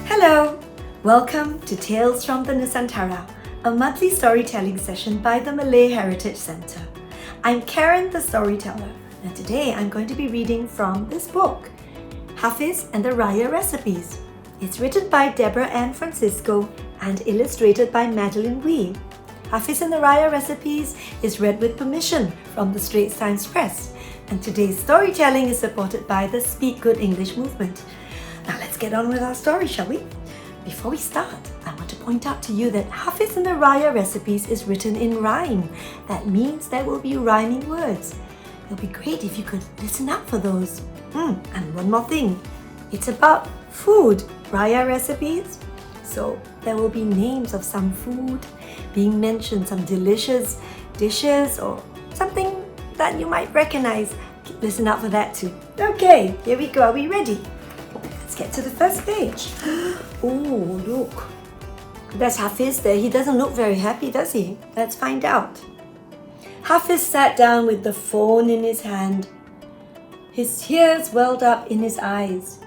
Hello! Welcome to Tales from the Nusantara, a monthly storytelling session by the Malay Heritage Centre. I'm Karen the storyteller, and today I'm going to be reading from this book, Hafiz and the Raya Recipes. It's written by Deborah Ann Francisco and illustrated by Madeline Wee. Hafiz and the Raya Recipes is read with permission from the Straits Times Press, and today's storytelling is supported by the Speak Good English movement. Now let's get on with our story, shall we? Before we start, I want to point out to you that Hafiz and the Raya Recipes is written in rhyme. That means there will be rhyming words. It'll be great if you could listen up for those. And one more thing, it's about food, Raya Recipes. So there will be names of some food being mentioned, some delicious dishes or something that you might recognize. Listen out for that too. Okay, here we go. Are we ready? Let's get to the first page. Oh, look. There's Hafiz there. He doesn't look very happy, does he? Let's find out. Hafiz sat down with the phone in his hand. His tears welled up in his eyes.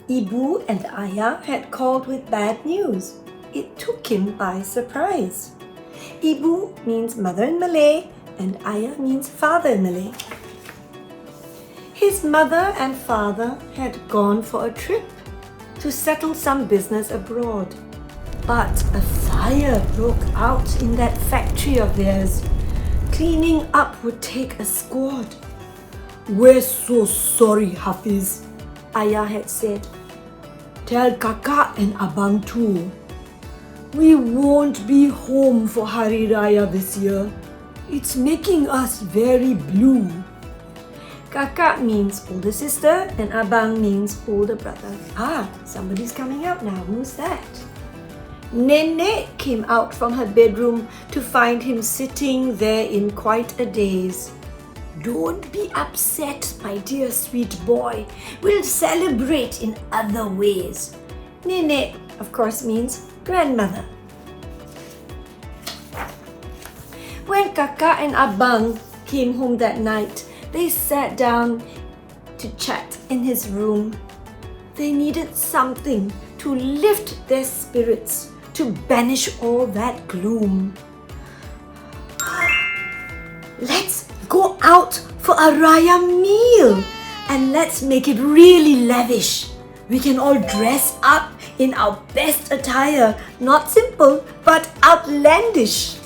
Ibu and Ayah had called with bad news. It took him by surprise. Ibu means mother in Malay and Ayah means father in Malay. His mother and father had gone for a trip to settle some business abroad. But a fire broke out in that factory of theirs. Cleaning up would take a squad. "We're so sorry, Hafiz," Ayah had said. "Tell Kakak and Abang too. We won't be home for Hari Raya this year. It's making us very blue." Kakak means older sister and Abang means older brother. Somebody's coming out now. Who's that? Nenek came out from her bedroom to find him sitting there in quite a daze. "Don't be upset, my dear sweet boy. We'll celebrate in other ways." Nenek, of course, means grandmother. When Kakak and Abang came home that night, they sat down to chat in his room. They needed something to lift their spirits, to banish all that gloom. "Let's go out for a Raya meal and let's make it really lavish. We can all dress up in our best attire, not simple but outlandish."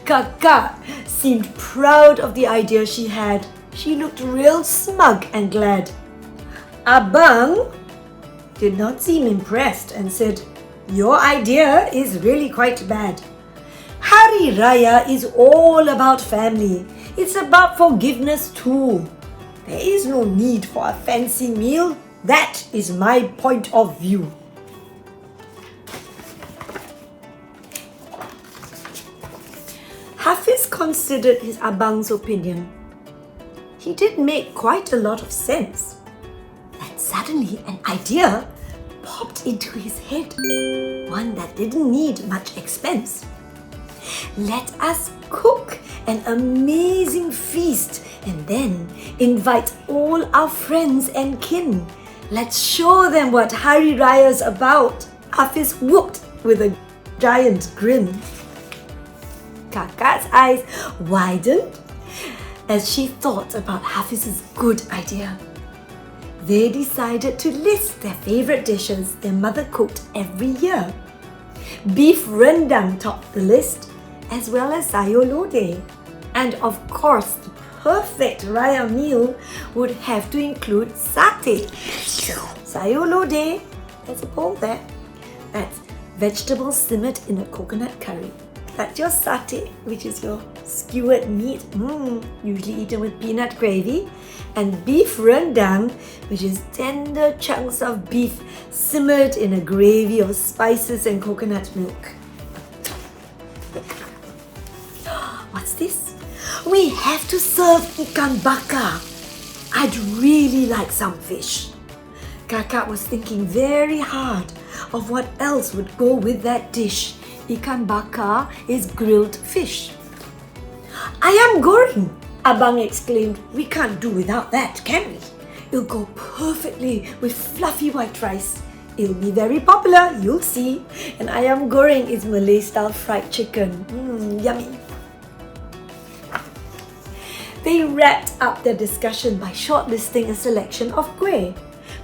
Kakak seemed proud of the idea she had. She looked real smug and glad. Abang did not seem impressed and said, "Your idea is really quite bad. Hari Raya is all about family. It's about forgiveness too. There is no need for a fancy meal. That is my point of view." Hafiz considered his Abang's opinion. He did make quite a lot of sense. Then suddenly an idea popped into his head, one that didn't need much expense. "Let us cook an amazing feast and then invite all our friends and kin. Let's show them what Hari Raya's about." Hafiz whooped with a giant grin. Kakak's eyes widened as she thought about Hafiz's good idea. They decided to list their favorite dishes their mother cooked every year. Beef rendang topped the list, as well as sayur lodeh. And of course, the perfect Raya meal would have to include satay. Sayur lodeh, there's a bowl there. That's vegetables simmered in a coconut curry. That's your satay, which is your skewered meat, usually eaten with peanut gravy. And beef rendang, which is tender chunks of beef simmered in a gravy of spices and coconut milk. What's this? We have to serve ikan bakar. I'd really like some fish. Kakak was thinking very hard of what else would go with that dish. Ikan bakar is grilled fish. "Ayam goreng!" Abang exclaimed. "We can't do without that, can we? It'll go perfectly with fluffy white rice. It'll be very popular, you'll see. And ayam goreng is Malay-style fried chicken. Yummy. They wrapped up their discussion by shortlisting a selection of kueh,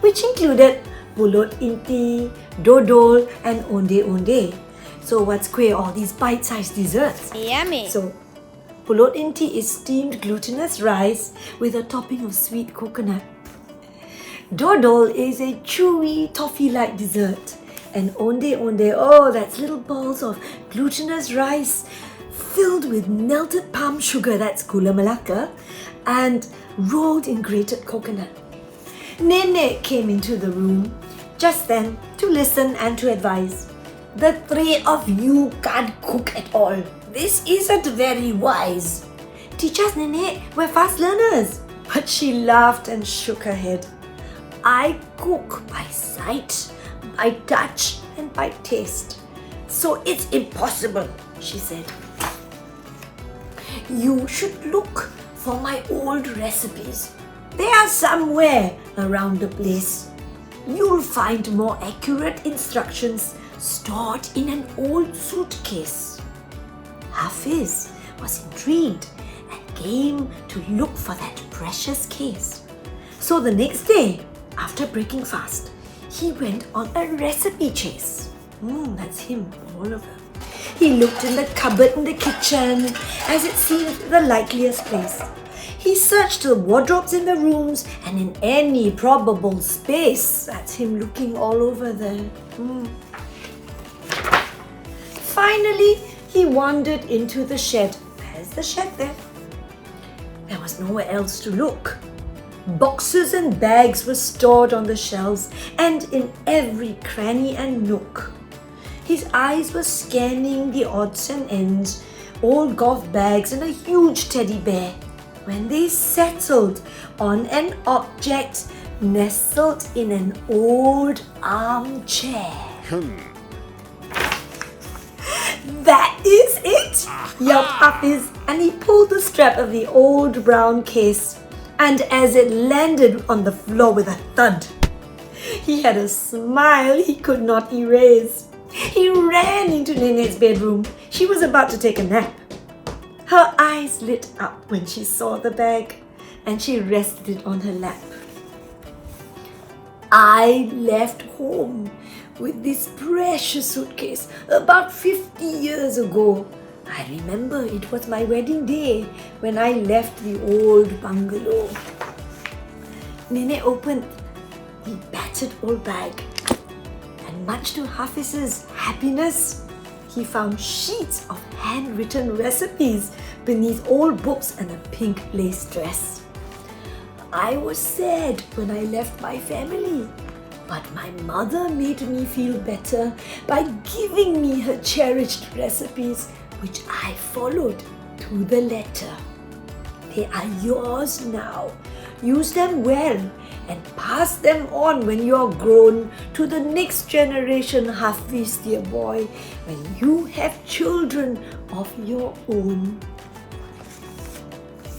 which included pulut inti, dodol, and onde-onde. So what's kueh? All these bite-sized desserts. Yummy. So pulut inti is steamed glutinous rice with a topping of sweet coconut. Dodol is a chewy toffee-like dessert. And onde-onde, oh, that's little balls of glutinous rice filled with melted palm sugar, that's gula melaka, and rolled in grated coconut. Nenek came into the room just then to listen and to advise. The three of you can't cook at all. This isn't very wise. Teach us, Nenek, we're fast learners. But she laughed and shook her head. I cook by sight, by touch, and by taste. So it's impossible, she said. You should look for my old recipes. They are somewhere around the place. You'll find more accurate instructions stored in an old suitcase. Hafiz was intrigued and came to look for that precious case. So the next day, after breaking fast, he went on a recipe chase. That's him all over. He looked in the cupboard in the kitchen as it seemed the likeliest place. He searched the wardrobes in the rooms and in any probable space. That's him looking all over there. Finally, he wandered into the shed. Where's the shed there? There was nowhere else to look. Boxes and bags were stored on the shelves and in every cranny and nook. His eyes were scanning the odds and ends, old golf bags and a huge teddy bear, when they settled on an object nestled in an old armchair. That is it! Yelped Hafiz, and he pulled the strap of the old brown case. And as it landed on the floor with a thud, he had a smile he could not erase. He ran into Nenek's bedroom. She was about to take a nap. Her eyes lit up when she saw the bag, and she rested it on her lap. I left home with this precious suitcase about 50 years ago. I remember it was my wedding day when I left the old bungalow. Nenek opened the battered old bag, and much to Hafiz's happiness, he found sheets of handwritten recipes beneath old books and a pink lace dress. I was sad when I left my family, but my mother made me feel better by giving me her cherished recipes, which I followed to the letter. They are yours now. Use them well and pass them on when you're grown to the next generation, Hafiz, dear boy, when you have children of your own.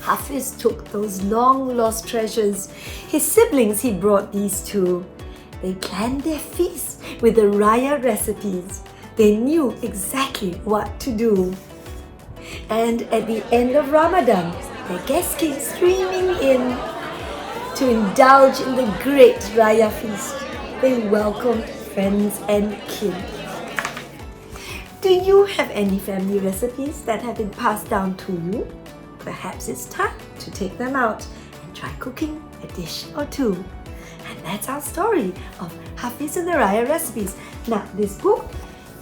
Hafiz took those long-lost treasures. His siblings he brought these to. They planned their feast with the Raya recipes. They knew exactly what to do. And at the end of Ramadan, the guests came streaming in to indulge in the great Raya feast. They welcomed friends and kin. Do you have any family recipes that have been passed down to you? Perhaps it's time to take them out and try cooking a dish or two. And that's our story of Hafiz and the Raya recipes. Now, this book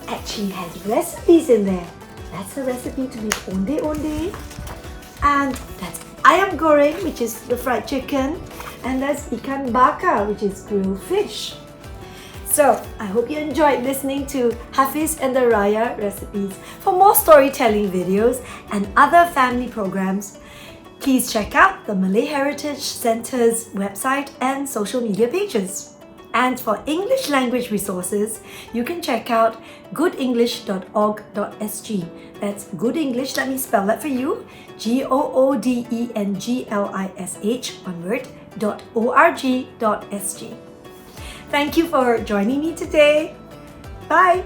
actually has recipes in there. That's a recipe to make onde-onde, and that's ayam goreng, which is the fried chicken, and that's ikan bakar, which is grilled fish. So, I hope you enjoyed listening to Hafiz and the Raya recipes. For more storytelling videos and other family programs, please check out the Malay Heritage Centre's website and social media pages. And for English language resources, you can check out goodenglish.org.sg. That's Good English, let me spell that for you. GOODENGLISH, one word, .org.sg. Thank you for joining me today. Bye.